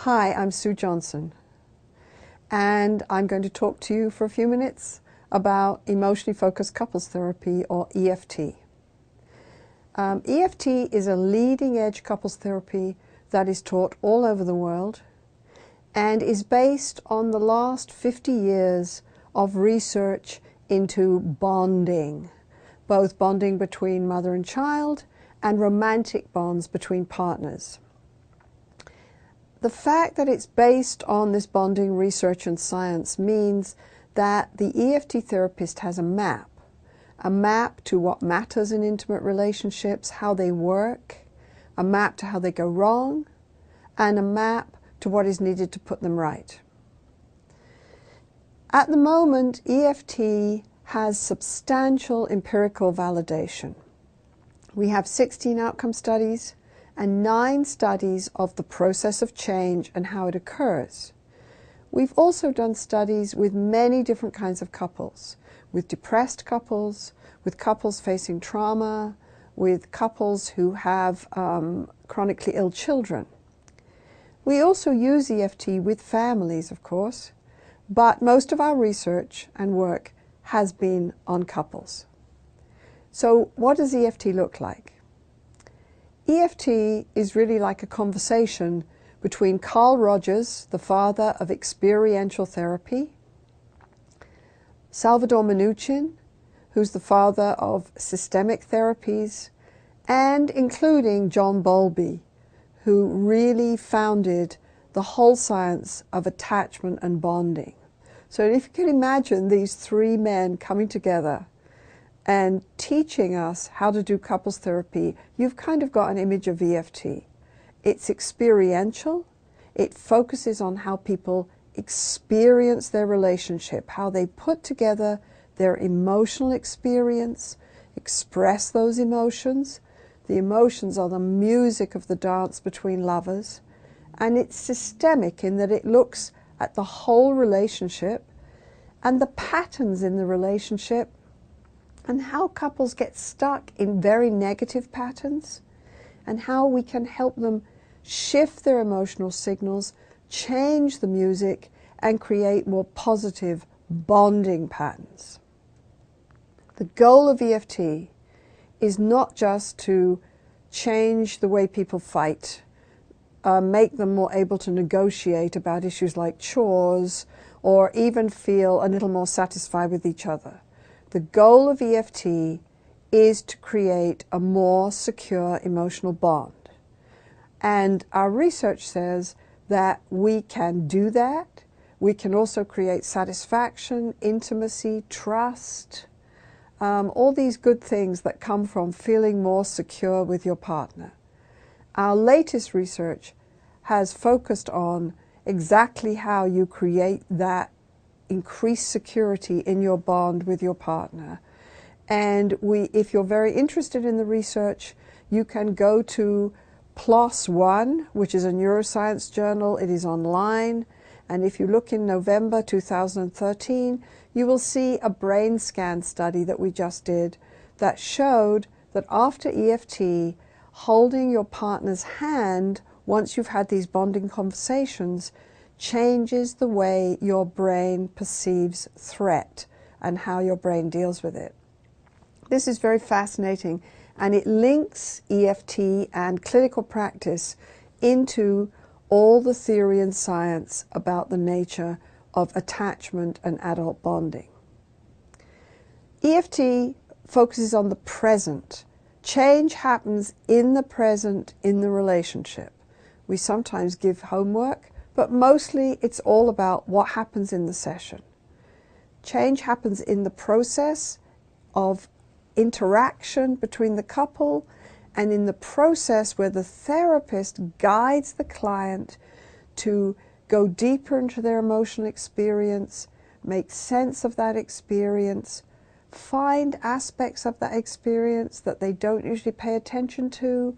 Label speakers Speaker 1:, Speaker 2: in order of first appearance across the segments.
Speaker 1: Hi, I'm Sue Johnson, and I'm going to talk to you for a few minutes about emotionally focused couples therapy, or EFT. EFT is a leading-edge couples therapy that is taught all over the world and is based on the last 50 years of research into bonding, both bonding between mother and child and romantic bonds between partners. The fact that it's based on this bonding research and science means that the EFT therapist has a map to what matters in intimate relationships, how they work, a map to how they go wrong, and a map to what is needed to put them right. At the moment, EFT has substantial empirical validation. We have 16 outcome studies and 9 studies of the process of change and how it occurs. We've also done studies with many different kinds of couples, with depressed couples, with couples facing trauma, with couples who have chronically ill children. We also use EFT with families, of course, but most of our research and work has been on couples. So what does EFT look like? EFT is really like a conversation between Carl Rogers, the father of experiential therapy, Salvador Minuchin, who's the father of systemic therapies, and including John Bowlby, who really founded the whole science of attachment and bonding. So if you can imagine these 3 men coming together and teaching us how to do couples therapy, you've kind of got an image of EFT. It's experiential. It focuses on how people experience their relationship, how they put together their emotional experience, express those emotions. The emotions are the music of the dance between lovers. And it's systemic in that it looks at the whole relationship and the patterns in the relationship, and how couples get stuck in very negative patterns, and how we can help them shift their emotional signals, change the music, and create more positive bonding patterns. The goal of EFT is not just to change the way people fight, make them more able to negotiate about issues like chores, or even feel a little more satisfied with each other. The goal of EFT is to create a more secure emotional bond. And our research says that we can do that. We can also create satisfaction, intimacy, trust, all these good things that come from feeling more secure with your partner. Our latest research has focused on exactly how you create that increased security in your bond with your partner. And if you're very interested in the research, you can go to PLOS One, which is a neuroscience journal. It is online. And if you look in November 2013, you will see a brain scan study that we just did that showed that after EFT, holding your partner's hand once you've had these bonding conversations changes the way your brain perceives threat and how your brain deals with it. This is very fascinating, and it links EFT and clinical practice into all the theory and science about the nature of attachment and adult bonding. EFT focuses on the present. Change happens in the present in the relationship. We sometimes give homework, but mostly it's all about what happens in the session. Change happens in the process of interaction between the couple and in the process where the therapist guides the client to go deeper into their emotional experience, make sense of that experience, find aspects of that experience that they don't usually pay attention to,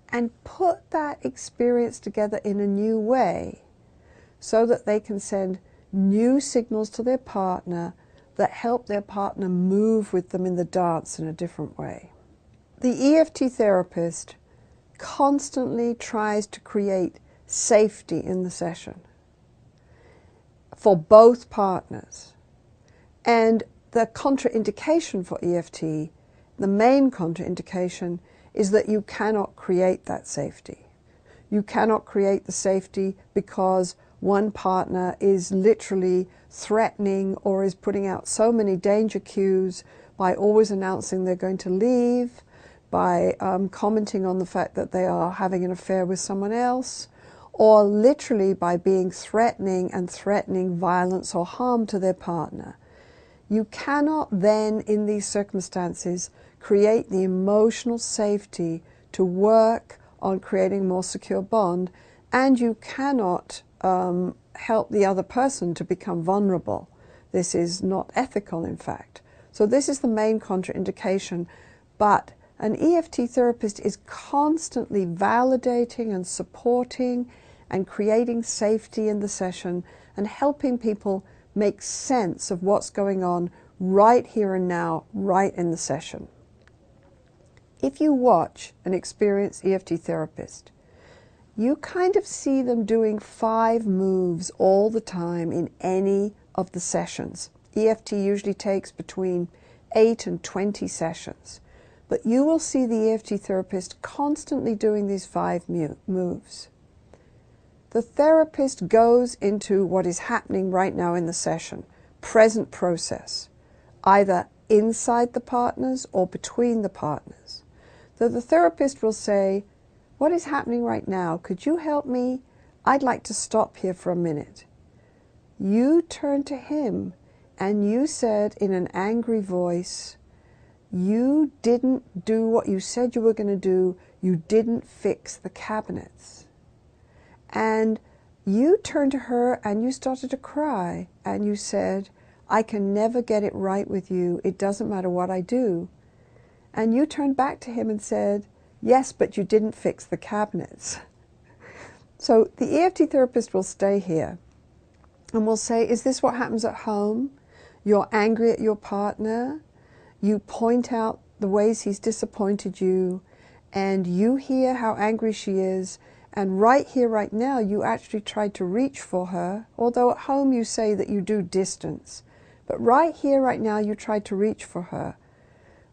Speaker 1: and put that experience together in a new way so that they can send new signals to their partner that help their partner move with them in the dance in a different way. The EFT therapist constantly tries to create safety in the session for both partners. And the contraindication for EFT, the main contraindication, is that you cannot create that safety. You cannot create the safety because one partner is literally threatening or is putting out so many danger cues by always announcing they're going to leave, by commenting on the fact that they are having an affair with someone else, or literally by being threatening and threatening violence or harm to their partner. You cannot then, in these circumstances, create the emotional safety to work on creating a more secure bond, and you cannot help the other person to become vulnerable. This is not ethical, in fact. So this is the main contraindication, but an EFT therapist is constantly validating and supporting and creating safety in the session and helping people make sense of what's going on right here and now, right in the session. If you watch an experienced EFT therapist, you kind of see them doing 5 moves all the time in any of the sessions. EFT usually takes between 8 and 20 sessions. But you will see the EFT therapist constantly doing these 5 moves. The therapist goes into what is happening right now in the session, present process, either inside the partners or between the partners. So the therapist will say, "What is happening right now? Could you help me? I'd like to stop here for a minute." You turn to him and you said in an angry voice, "You didn't do what you said you were going to do. You didn't fix the cabinets." And you turned to her and you started to cry and you said, "I can never get it right with you. It doesn't matter what I do." And you turned back to him and said, "Yes, but you didn't fix the cabinets." So the EFT therapist will stay here and will say, "Is this what happens at home? You're angry at your partner. You point out the ways he's disappointed you, and you hear how angry she is, and right here, right now, you actually tried to reach for her, although at home you say that you do distance. But right here, right now, you tried to reach for her.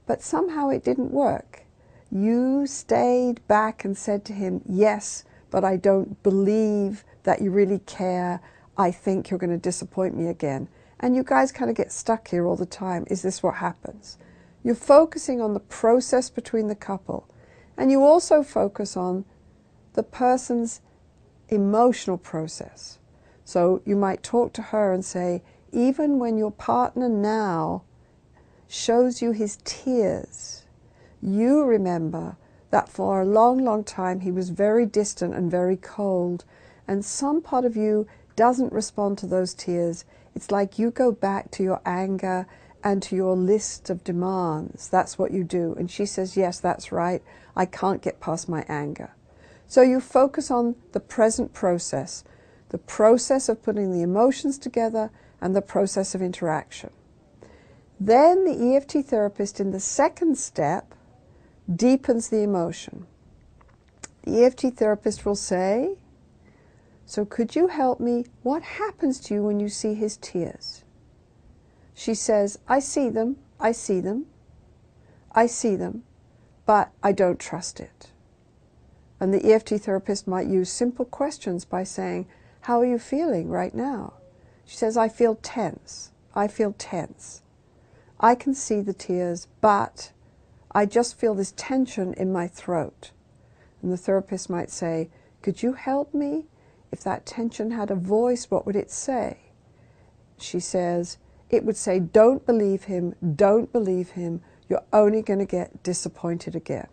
Speaker 1: But somehow it didn't work. You stayed back and said to him, 'Yes, but I don't believe that you really care. I think you're going to disappoint me again.'" And you guys kind of get stuck here all the time. Is this what happens? You're focusing on the process between the couple. And you also focus on the person's emotional process. So you might talk to her and say, "Even when your partner now shows you his tears, you remember that for a long, long time he was very distant and very cold, and some part of you doesn't respond to those tears. It's like you go back to your anger and to your list of demands. That's what you do." And she says, "Yes, that's right. I can't get past my anger." So you focus on the present process, the process of putting the emotions together and the process of interaction. Then the EFT therapist in the second step deepens the emotion. The EFT therapist will say, "So could you help me? What happens to you when you see his tears?" She says, "I see them, I see them, I see them, but I don't trust it." And the EFT therapist might use simple questions by saying, "How are you feeling right now?" She says, "I feel tense, I feel tense. I can see the tears, but I just feel this tension in my throat." And the therapist might say, "Could you help me? If that tension had a voice, what would it say?" She says, "It would say, 'Don't believe him, don't believe him. You're only going to get disappointed again.'"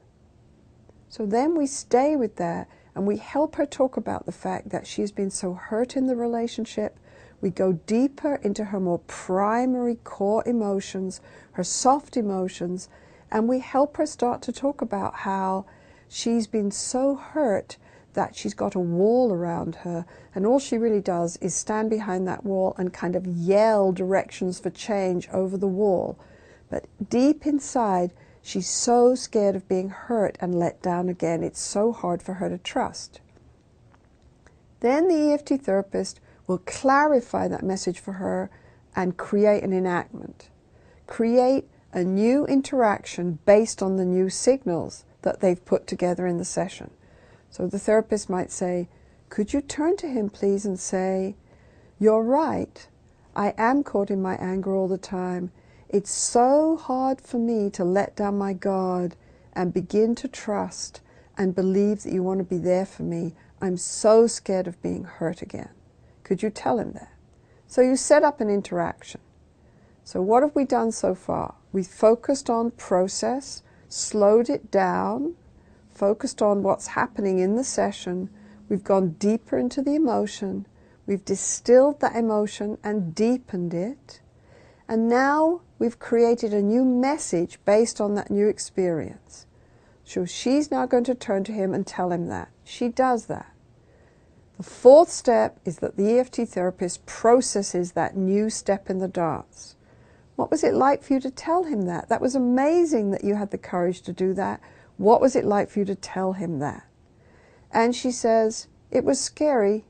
Speaker 1: So then we stay with that and we help her talk about the fact that she's been so hurt in the relationship. We go deeper into her more primary core emotions, her soft emotions, and we help her start to talk about how she's been so hurt that she's got a wall around her, and all she really does is stand behind that wall and kind of yell directions for change over the wall. But deep inside, she's so scared of being hurt and let down again. It's so hard for her to trust. Then the EFT therapist will clarify that message for her and create an enactment. Create a new interaction based on the new signals that they've put together in the session. So the therapist might say, could you turn to him please and say, you're right, I am caught in my anger all the time. It's so hard for me to let down my guard and begin to trust and believe that you want to be there for me. I'm so scared of being hurt again. Could you tell him that? So you set up an interaction. So what have we done so far? We focused on process, slowed it down, focused on what's happening in the session. We've gone deeper into the emotion. We've distilled that emotion and deepened it. And now we've created a new message based on that new experience. So she's now going to turn to him and tell him that. She does that. The fourth step is that the EFT therapist processes that new step in the dance. What was it like for you to tell him that? That was amazing that you had the courage to do that. What was it like for you to tell him that? And she says, it was scary,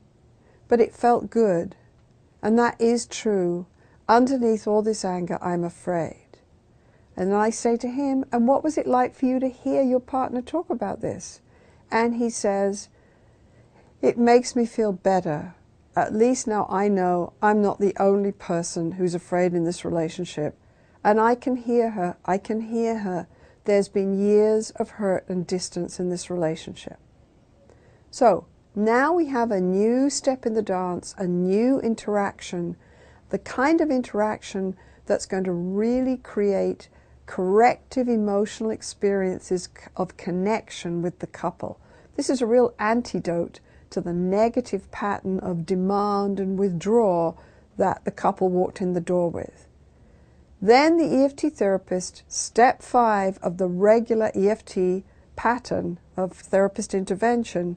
Speaker 1: but it felt good. And that is true. Underneath all this anger, I'm afraid. And I say to him, and what was it like for you to hear your partner talk about this? And he says, it makes me feel better. At least now I know I'm not the only person who's afraid in this relationship. And I can hear her. I can hear her. There's been years of hurt and distance in this relationship. So now we have a new step in the dance, a new interaction, the kind of interaction that's going to really create corrective emotional experiences of connection with the couple. This is a real antidote to the negative pattern of demand and withdrawal that the couple walked in the door with. Then the EFT therapist, step 5 of the regular EFT pattern of therapist intervention,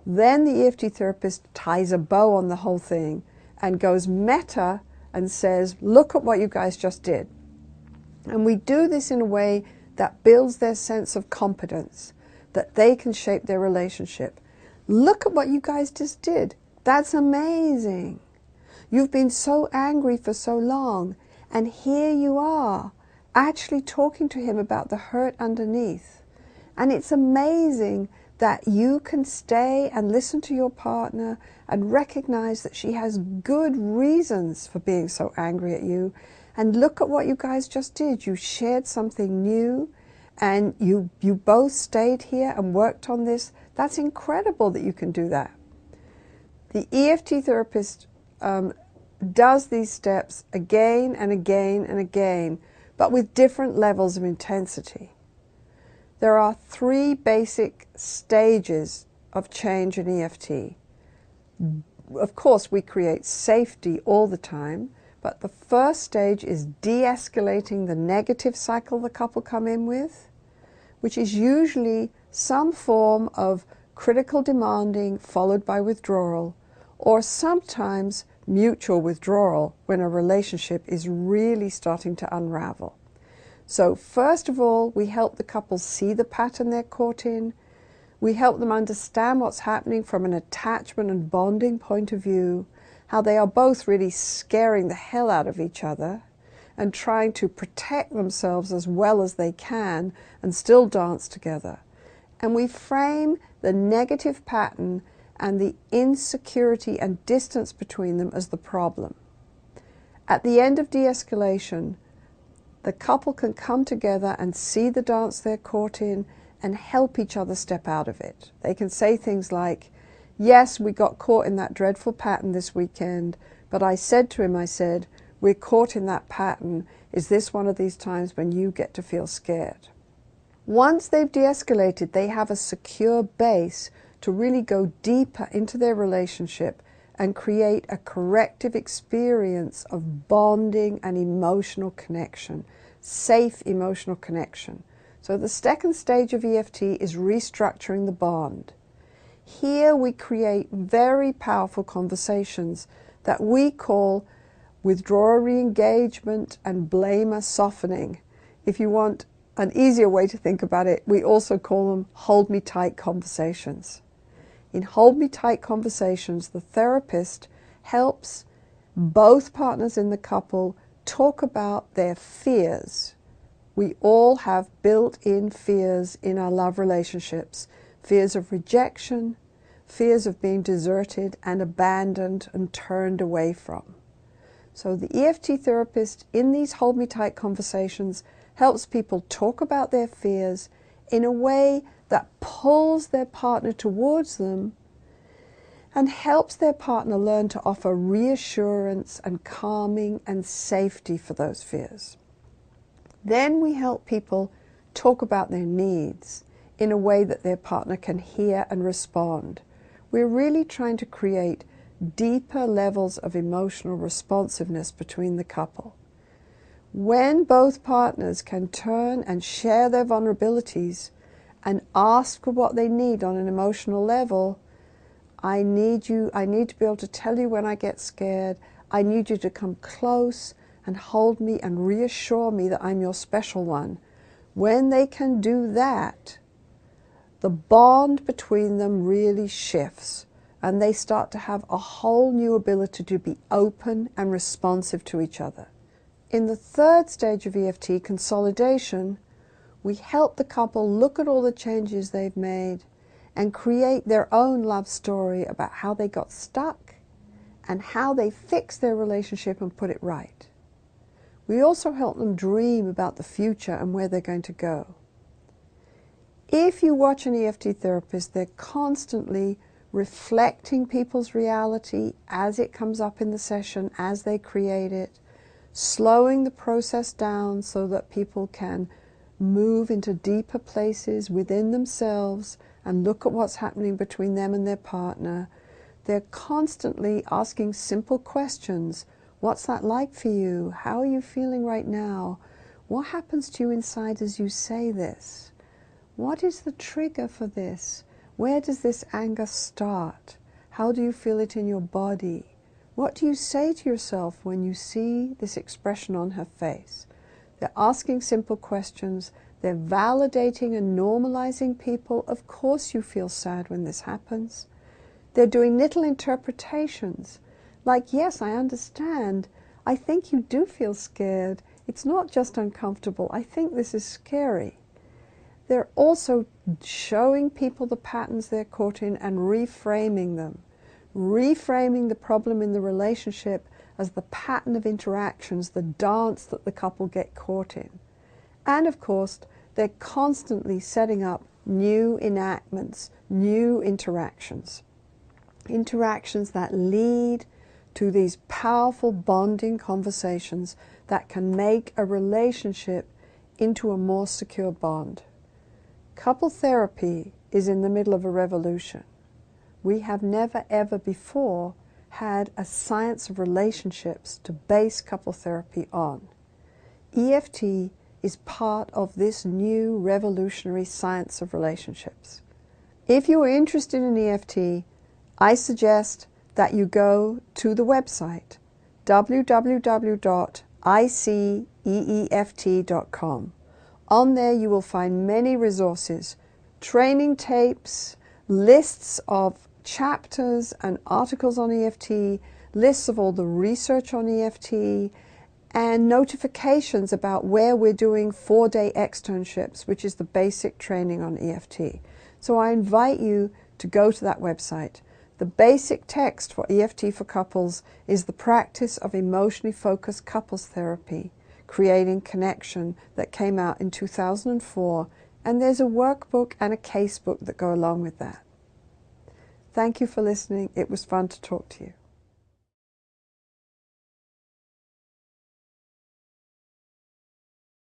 Speaker 1: then the EFT therapist ties a bow on the whole thing and goes meta and says, look at what you guys just did. And we do this in a way that builds their sense of competence, that they can shape their relationship. Look at what you guys just did. That's amazing. You've been so angry for so long, and here you are, actually talking to him about the hurt underneath. And it's amazing that you can stay and listen to your partner and recognize that she has good reasons for being so angry at you. And look at what you guys just did. You shared something new, and you both stayed here and worked on this. That's incredible that you can do that. The EFT therapist does these steps again and again and again, but with different levels of intensity. There are 3 basic stages of change in EFT. Of course, we create safety all the time, but the first stage is de-escalating the negative cycle the couple come in with, which is usually some form of critical demanding followed by withdrawal, or sometimes mutual withdrawal when a relationship is really starting to unravel. So first of all, we help the couple see the pattern they're caught in. We help them understand what's happening from an attachment and bonding point of view, how they are both really scaring the hell out of each other and trying to protect themselves as well as they can and still dance together. And we frame the negative pattern and the insecurity and distance between them as the problem. At the end of de-escalation, the couple can come together and see the dance they're caught in and help each other step out of it. They can say things like, yes, we got caught in that dreadful pattern this weekend, but I said to him, we're caught in that pattern. Is this one of these times when you get to feel scared? Once they've de-escalated, they have a secure base to really go deeper into their relationship and create a corrective experience of bonding and emotional connection, safe emotional connection. So the second stage of EFT is restructuring the bond. Here we create very powerful conversations that we call withdrawer re-engagement and blamer softening. If you want an easier way to think about it, we also call them hold me tight conversations. In Hold Me Tight conversations, the therapist helps both partners in the couple talk about their fears. We all have built-in fears in our love relationships. Fears of rejection, fears of being deserted and abandoned and turned away from. So the EFT therapist in these Hold Me Tight conversations helps people talk about their fears in a way that pulls their partner towards them and helps their partner learn to offer reassurance and calming and safety for those fears. Then we help people talk about their needs in a way that their partner can hear and respond. We're really trying to create deeper levels of emotional responsiveness between the couple. When both partners can turn and share their vulnerabilities and ask for what they need on an emotional level, I need to be able to tell you when I get scared. I need you to come close and hold me and reassure me that I'm your special one. When they can do that, the bond between them really shifts and they start to have a whole new ability to be open and responsive to each other. In the third stage of EFT, consolidation, we help the couple look at all the changes they've made and create their own love story about how they got stuck and how they fixed their relationship and put it right. We also help them dream about the future and where they're going to go. If you watch an EFT therapist, they're constantly reflecting people's reality as it comes up in the session, as they create it, slowing the process down so that people can move into deeper places within themselves and look at what's happening between them and their partner. They're constantly asking simple questions. What's that like for you? How are you feeling right now? What happens to you inside as you say this? What is the trigger for this? Where does this anger start? How do you feel it in your body? What do you say to yourself when you see this expression on her face? They're asking simple questions. They're validating and normalizing people. Of course you feel sad when this happens. They're doing little interpretations. Like, yes, I understand. I think you do feel scared. It's not just uncomfortable. I think this is scary. They're also showing people the patterns they're caught in and reframing them. Reframing the problem in the relationship as the pattern of interactions, the dance that the couple get caught in. And of course, they're constantly setting up new enactments, new interactions. Interactions that lead to these powerful bonding conversations that can make a relationship into a more secure bond. Couple therapy is in the middle of a revolution. We have never ever before had a science of relationships to base couple therapy on. EFT is part of this new revolutionary science of relationships. If you are interested in EFT, I suggest that you go to the website www.ICEEFT.com. On there you will find many resources, training tapes, lists of chapters and articles on EFT, lists of all the research on EFT, and notifications about where we're doing 4-day externships, which is the basic training on EFT. So I invite you to go to that website. The basic text for EFT for couples is the practice of emotionally focused couples therapy, creating connection, that came out in 2004, and there's a workbook and a casebook that go along with that. Thank you for listening. It was fun to talk to you.